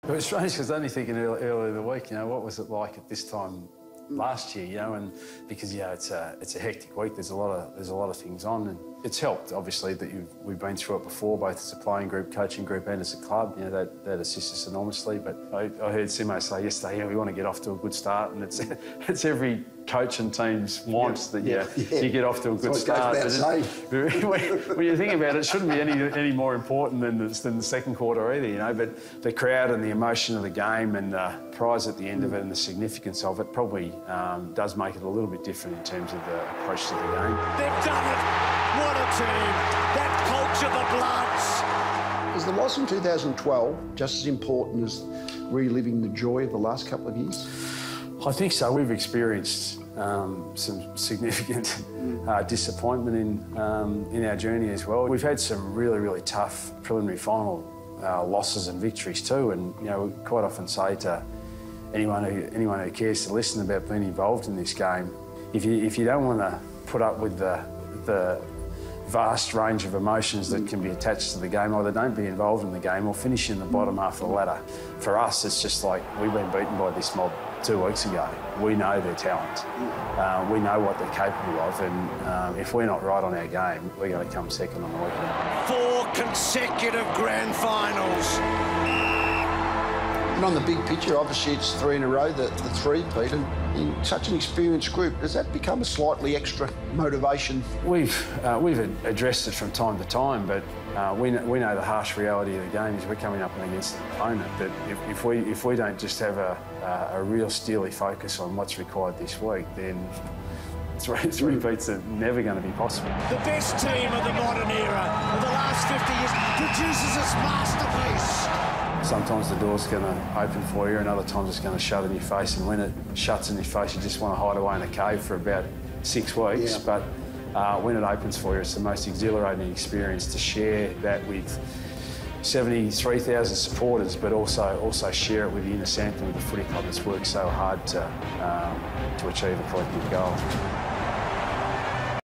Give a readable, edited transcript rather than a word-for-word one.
It was strange because I was only thinking earlier in the week, you know, what was it like at this time last year, you know, and because, yeah, it's a hectic week. There's a lot of things on, and it's helped, obviously, that we've been through it before, both as a playing group, coaching group, and as a club. You know, that assists us enormously. But I heard Simo say yesterday, yeah, we want to get off to a good start, and it's every coach and team's wants that you get off to a good start. When you think about it, it shouldn't be any more important than the second quarter either, you know. But the crowd and the emotion of the game and the prize at the end of it and the significance of it probably does make it a little bit different in terms of the approach to the game. They've done it. What a team. That culture, the Bloods. Is the loss in 2012 just as important as reliving the joy of the last couple of years? I think so. We've experienced some significant disappointment in our journey as well. We've had some really, really tough preliminary final losses and victories too, and you know, we quite often say to anyone who cares to listen about being involved in this game, if you don't want to put up with the vast range of emotions that can be attached to the game, either don't be involved in the game or finish in the bottom half of the ladder. For us, it's just like we've been beaten by this mob 2 weeks ago. We know their talent. We know what they're capable of, and if we're not right on our game, we're going to come second on the weekend. 4 consecutive grand finals. And on the big picture, obviously it's 3 in a row, the three-peat, and in such an experienced group, does that become a slightly extra motivation? We've addressed it from time to time, but we know the harsh reality of the game is we're coming up against an opponent that if we don't just have a real steely focus on what's required this week, then three beats are never going to be possible. The best team of the modern era of the last 50 years produces its masterpiece. Sometimes the door's going to open for you, and other times it's going to shut in your face, and when it shuts in your face, you just want to hide away in a cave for about 6 weeks. Yeah. But when it opens for you, it's the most exhilarating experience to share that with 73,000 supporters, but also share it with the inner sanctum of the footy club that's worked so hard to achieve a collective goal.